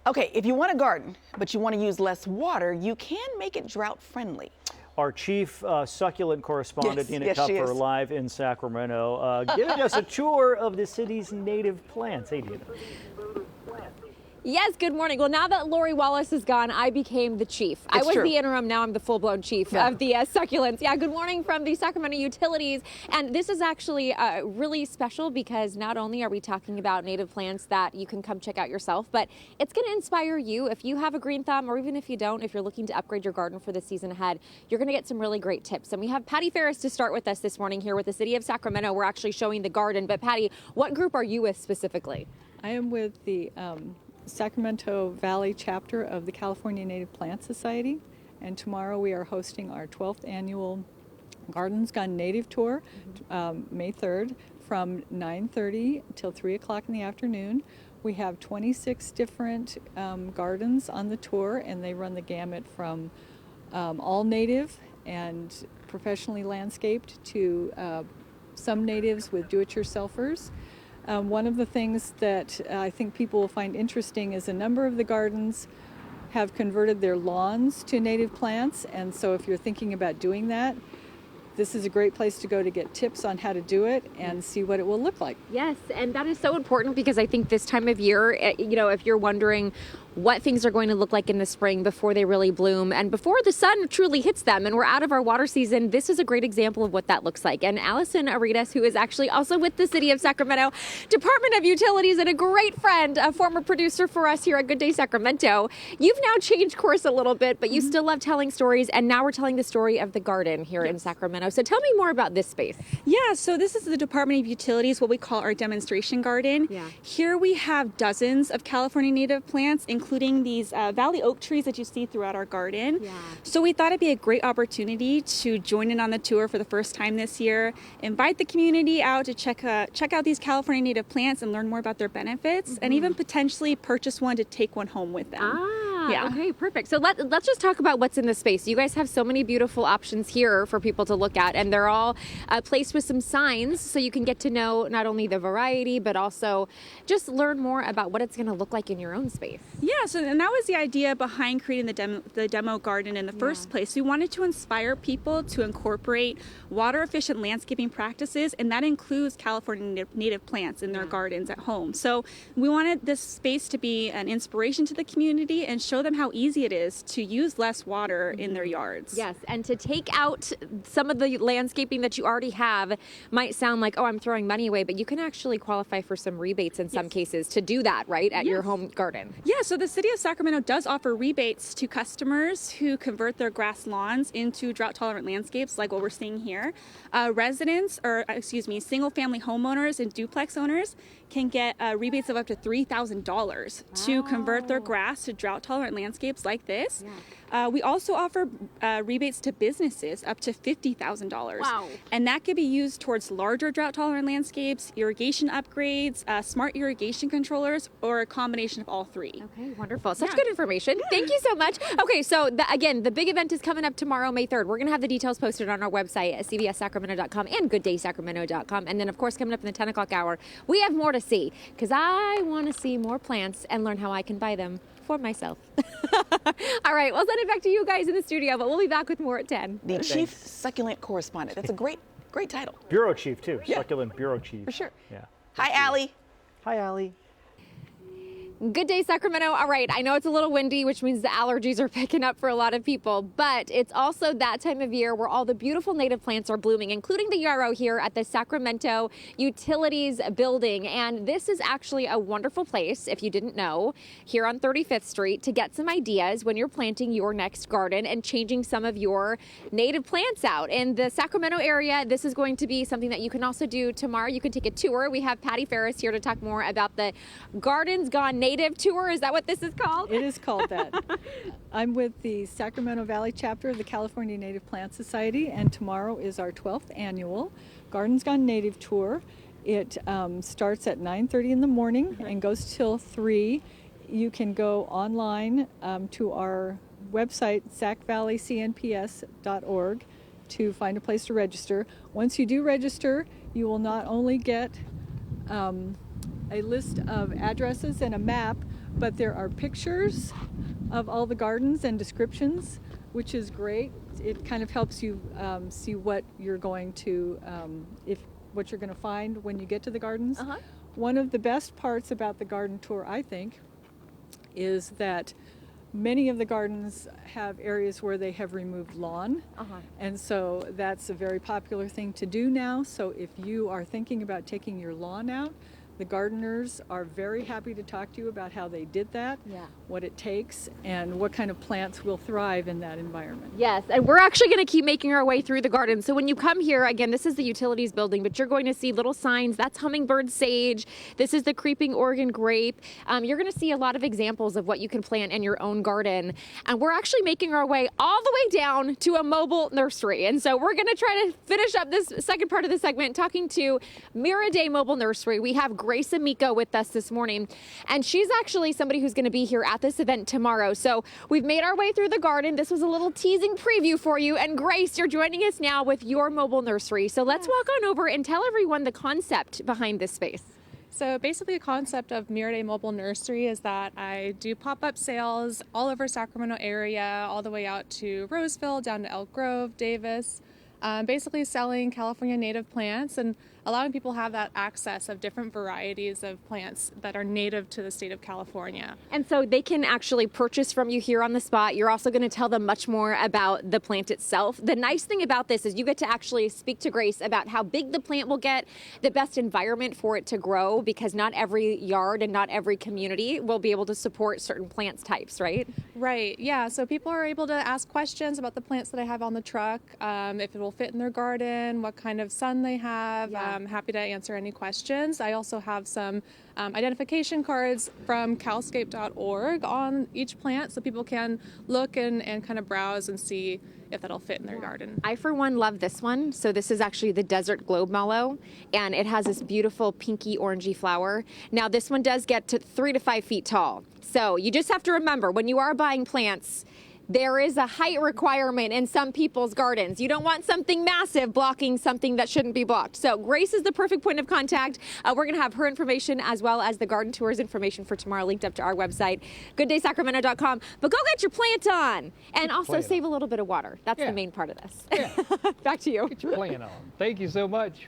Okay, if you want a garden, but you want to use less water, you can make it drought friendly. Our chief succulent correspondent, Dina, she is. live in Sacramento, giving us a tour of the city's native plants. Hey, Dina. Yes, good morning. Well, now that Lori Wallace is gone, I became the chief. I was the interim, now I'm the full-blown chief of the succulents. Yeah, good morning from the Sacramento Utilities. And this is actually really special because not only are we talking about native plants that you can come check out yourself, but it's going to inspire you. If you have a green thumb, or even if you don't, if you're looking to upgrade your garden for the season ahead, you're going to get some really great tips. And we have Patty Ferris to start with us this morning here with the City of Sacramento. We're actually showing the garden. But Patty, what group are you with specifically? I am with the Sacramento Valley chapter of the California Native Plant Society, and tomorrow we are hosting our 12th annual Gardens Gone Native Tour, May 3rd, from 9:30 till 3 o'clock in the afternoon. We have 26 different gardens on the tour, and they run the gamut from all native and professionally landscaped to some natives with do-it-yourselfers. One of the things that I think people will find interesting is a number of the gardens have converted their lawns to native plants, and so if you're thinking about doing that, this is a great place to go to get tips on how to do it and see what it will look like. Yes, and that is so important because I think this time of year, if you're wondering what things are going to look like in the spring before they really bloom and before the sun truly hits them and we're out of our water season, this is a great example of what that looks like. And Allison Aritas, who is actually also with the City of Sacramento Department of Utilities and a great friend, a former producer for us here at Good Day Sacramento, you've now changed course a little bit, but you still love telling stories, and now we're telling the story of the garden here in Sacramento. So tell me more about this space. Yeah, so this is the Department of Utilities, what we call our demonstration garden. Yeah. Here we have dozens of California native plants, including these valley oak trees that you see throughout our garden. Yeah. So we thought it'd be a great opportunity to join in on the tour for the first time this year, invite the community out to check out these California native plants and learn more about their benefits, and even potentially purchase one to take one home with them. Yeah. Okay, perfect. So let's just talk about what's in the space. You guys have so many beautiful options here for people to look at, and they're all placed with some signs so you can get to know not only the variety, but also just learn more about what it's going to look like in your own space. Yeah, and that was the idea behind creating the demo garden in the first place. We wanted to inspire people to incorporate water-efficient landscaping practices, and that includes California native plants in their gardens at home. So we wanted this space to be an inspiration to the community and show them how easy it is to use less water in their yards. Yes, and to take out some of the landscaping that you already have might sound like, oh, I'm throwing money away, but you can actually qualify for some rebates in some cases to do that, right, at your home garden. Yeah, so the City of Sacramento does offer rebates to customers who convert their grass lawns into drought-tolerant landscapes like what we're seeing here. Single-family homeowners and duplex owners can get rebates of up to $3,000 to convert their grass to drought-tolerant landscapes like this. We also offer rebates to businesses up to $50,000. Wow. And that could be used towards larger drought-tolerant landscapes, irrigation upgrades, smart irrigation controllers, or a combination of all three. Okay, wonderful. Such good information. Thank you so much. Okay, so again, the big event is coming up tomorrow, May 3rd. We're going to have the details posted on our website at cbssacramento.com and gooddaysacramento.com. And then, of course, coming up in the 10 o'clock hour, we have more to see because I want to see more plants and learn how I can buy them for myself. All right, we'll send it back to you guys in the studio, but we'll be back with more at 10. The Chief Succulent Correspondent. That's a great title. Bureau Chief, too. Succulent Bureau Chief. For sure. Yeah. Hi, Allie. Hi, Allie. Good day, Sacramento. All right, I know it's a little windy, which means the allergies are picking up for a lot of people, but it's also that time of year where all the beautiful native plants are blooming, including the yarrow here at the Sacramento Utilities building. And this is actually a wonderful place, if you didn't know, here on 35th Street to get some ideas when you're planting your next garden and changing some of your native plants out. In the Sacramento area, this is going to be something that you can also do tomorrow. You can take a tour. We have Patty Ferris here to talk more about the Gardens Gone Native Tour. Is that what this is called? It is called that. I'm with the Sacramento Valley chapter of the California Native Plant Society, and tomorrow is our 12th annual Gardens Gone Native Tour. It starts at 9:30 in the morning and goes till 3. You can go online to our website, sacvalleycnps.org, to find a place to register. Once you do register, you will not only get a list of addresses and a map, but there are pictures of all the gardens and descriptions, which is great. It kind of helps you see what you're going to, what you're going to find when you get to the gardens. One of the best parts about the garden tour, I think, is that many of the gardens have areas where they have removed lawn, and so that's a very popular thing to do now. So if you are thinking about taking your lawn out, the gardeners are very happy to talk to you about how they did that, what it takes, and what kind of plants will thrive in that environment. Yes, and we're actually going to keep making our way through the garden. So when you come here, again, this is the utilities building, but you're going to see little signs. That's hummingbird sage. This is the creeping Oregon grape. You're going to see a lot of examples of what you can plant in your own garden. And we're actually making our way all the way down to a mobile nursery. And so we're going to try to finish up this second part of the segment talking to Miraday Mobile Nursery. We have Grace Amico with us this morning, and she's actually somebody who's going to be here at this event tomorrow. So we've made our way through the garden. This was a little teasing preview for you, and Grace, you're joining us now with your mobile nursery. So let's walk on over and tell everyone the concept behind this space. So basically the concept of Miraday Mobile Nursery is that I do pop-up sales all over Sacramento area, all the way out to Roseville, down to Elk Grove, Davis, basically selling California native plants and allowing people to have that access of different varieties of plants that are native to the state of California. And so they can actually purchase from you here on the spot. You're also going to tell them much more about the plant itself. The nice thing about this is you get to actually speak to Grace about how big the plant will get, the best environment for it to grow, because not every yard and not every community will be able to support certain plants types, right? Right, yeah. So people are able to ask questions about the plants that I have on the truck, if it will fit in their garden, what kind of sun they have. I'm happy to answer any questions. I also have some identification cards from calscape.org on each plant, so people can look and kind of browse and see if that'll fit in their garden. I, for one, love this one. So this is actually the Desert Globe Mallow, and it has this beautiful pinky orangey flower. Now this one does get to 3 to 5 feet tall. So you just have to remember, when you are buying plants, there is a height requirement in some people's gardens. You don't want something massive blocking something that shouldn't be blocked. So Grace is the perfect point of contact. We're going to have her information as well as the garden tours information for tomorrow linked up to our website, gooddaysacramento.com. But go get your plant on and also save a little bit of water. That's the main part of this. Back to you. Get your plant on. Thank you so much.